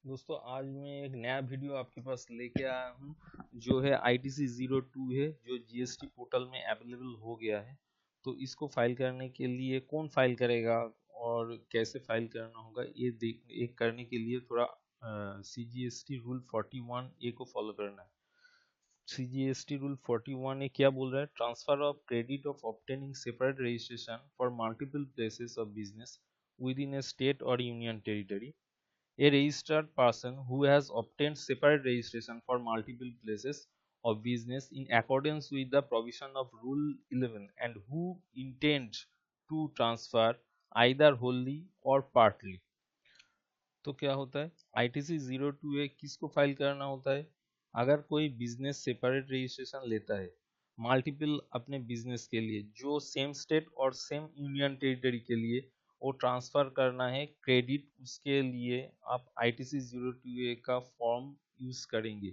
दोस्तों आज मैं एक नया वीडियो आपके पास लेके आया हूँ जो है ITC02 है जो जीएसटी पोर्टल में अवेलेबल हो गया है। तो इसको फाइल करने के लिए कौन फाइल करेगा और कैसे फाइल करना होगा ये करने के लिए थोड़ा CGST रूल 41A को फॉलो करना है। CGST रूल 41A क्या बोल रहा है? Transfer of credit of obtaining separate registration for multiple places of business within a state और union territory. A registered person who has obtained separate registration for multiple places of business in accordance with the provision of Rule 11 and who intends to transfer either wholly or partly। तो क्या होता है? ITC02A किसको file करना होता है? अगर कोई बिजनेस सेपरेट रजिस्ट्रेशन लेता है मल्टीपल अपने बिजनेस के लिए जो सेम स्टेट और सेम यूनियन टेरिटरी के लिए वो ट्रांसफर करना है क्रेडिट, उसके लिए आप ITC02A का फॉर्म यूज करेंगे।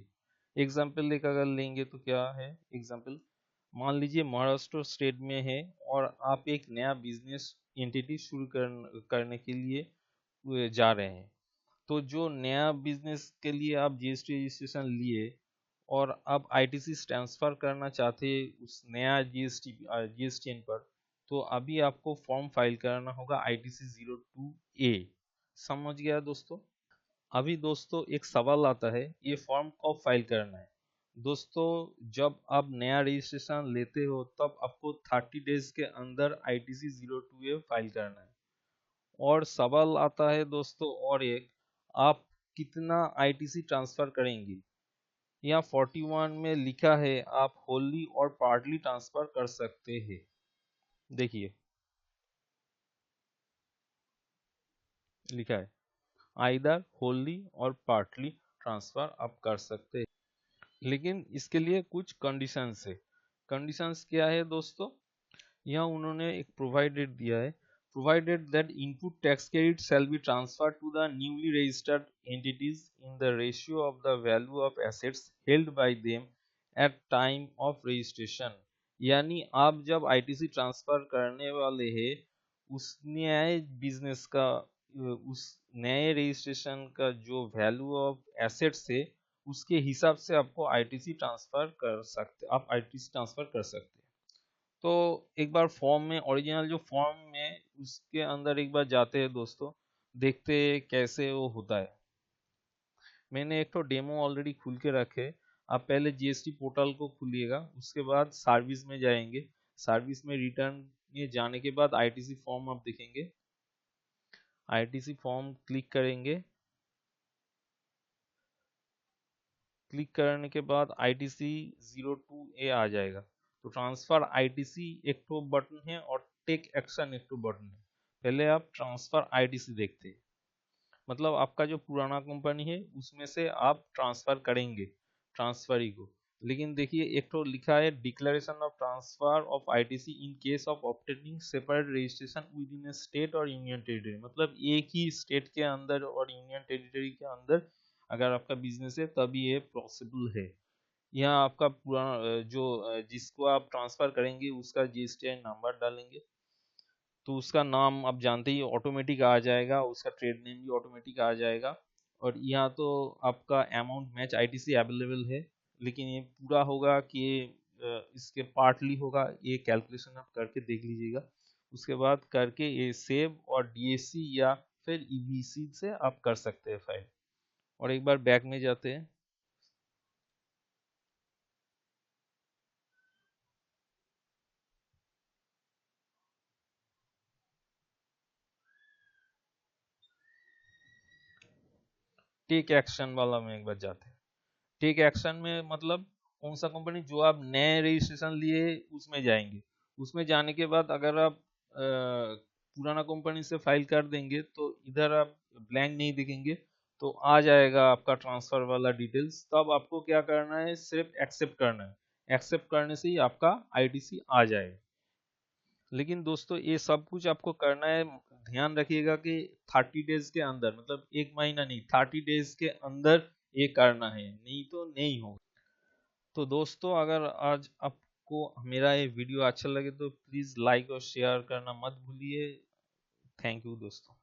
एग्जाम्पल लेकर अगर लेंगे तो क्या है एग्जाम्पल? मान लीजिए महाराष्ट्र स्टेट में है और आप एक नया बिजनेस एंटिटी शुरू करने के लिए जा रहे हैं। तो जो नया बिजनेस के लिए आप जीएसटी रजिस्ट्रेशन लिए और आप आईटीसी ट्रांसफर करना चाहते हैं उस नया जीएसटीएन पर, तो अभी आपको फॉर्म फाइल करना होगा ITC02A। समझ गया दोस्तों? अभी दोस्तों एक सवाल आता है, ये फॉर्म कब फाइल करना है? दोस्तों जब आप नया रजिस्ट्रेशन लेते हो तब आपको 30 डेज के अंदर ITC02A फाइल करना है। और सवाल आता है दोस्तों और एक, आप कितना आईटीसी ट्रांसफर करेंगे? यहाँ 41 में लिखा है आप होली और पार्टली ट्रांसफर कर सकते हैं। देखिए लिखा है आइदर होली और पार्टली ट्रांसफर आप कर सकते हैं, लेकिन इसके लिए कुछ कंडीशंस है। कंडीशंस क्या है दोस्तों? यहाँ उन्होंने एक प्रोवाइडेड दिया है, provided that input tax credit shall be transferred to the newly registered entities in the ratio of the value of assets held by them at time of registration। यानी आप जब आईटीसी ट्रांसफर करने वाले हैं उस नए बिजनेस का उस नए रजिस्ट्रेशन का जो वैल्यू ऑफ एसेट्स है उसके हिसाब से आपको आईटीसी ट्रांसफर कर सकते आप आईटीसी ट्रांसफर कर सकते हैं। तो एक बार फॉर्म में ओरिजिनल जो फॉर्म में उसके अंदर एक बार जाते हैं दोस्तों, देखते हैं कैसे वो होता है। मैंने एक तो डेमो ऑलरेडी खुल के रखे। आप पहले जीएसटी पोर्टल को खोलिएगा, उसके बाद सर्विस में जाएंगे। सर्विस में रिटर्न में जाने के बाद आईटीसी फॉर्म आप देखेंगे। आईटीसी फॉर्म क्लिक करेंगे। क्लिक करने के बाद ITC02A आ जाएगा। तो ट्रांसफर आईटीसी एक तो बटन है और टेक एक्शन एक तो बटन है। पहले आप ट्रांसफर आईटीसी देखते हैं, मतलब आपका जो पुराना कंपनी है उसमें से आप ट्रांसफर करेंगे ट्रांसफरी को। लेकिन देखिए एक तो लिखा है declaration of transfer of ITC in case of obtaining separate registration with in a state और यूनियन टेरिटरी, मतलब एक ही स्टेट के अंदर और यूनियन टेरिटरी के अंदर अगर आपका बिजनेस है तभी ये पॉसिबल है। यहाँ आपका पुराना जिसको आप ट्रांसफर करेंगे उसका जीएसटीआई नंबर डालेंगे, तो उसका नाम आप जानते ही ऑटोमेटिक आ जाएगा, उसका ट्रेड नेम भी ऑटोमेटिक आ जाएगा। और यहाँ तो आपका अमाउंट मैच आईटीसी अवेलेबल है, लेकिन ये पूरा होगा कि इसके पार्टली होगा, ये कैलकुलेशन आप करके देख लीजिएगा। उसके बाद करके ये सेव और डीएसी या फिर ईबीसी से आप कर सकते हैं फाइल। और एक बार बैक में जाते हैं। टेक एक्शन वाला में एक बार जाते हैं। टेक एक्शन में मतलब कौन सा कंपनी जो आप नए रजिस्ट्रेशन लिए उसमें जाएंगे। उसमें जाने के बाद अगर आप पुराना कंपनी से फाइल कर देंगे तो इधर आप ब्लैंक नहीं दिखेंगे, तो आ जाएगा आपका ट्रांसफर वाला डिटेल्स। तब आपको क्या करना है, सिर्फ एक्सेप्ट करना है। एक्सेप्ट करने से ही आपका आईटीसी आ जाएगा। लेकिन दोस्तों ये सब कुछ आपको करना है, ध्यान रखिएगा कि 30 डेज के अंदर, मतलब एक महीना नहीं 30 डेज के अंदर ये करना है, नहीं तो नहीं होगा। तो दोस्तों अगर आज आपको मेरा ये वीडियो अच्छा लगे तो प्लीज़ लाइक और शेयर करना मत भूलिए। थैंक यू दोस्तों।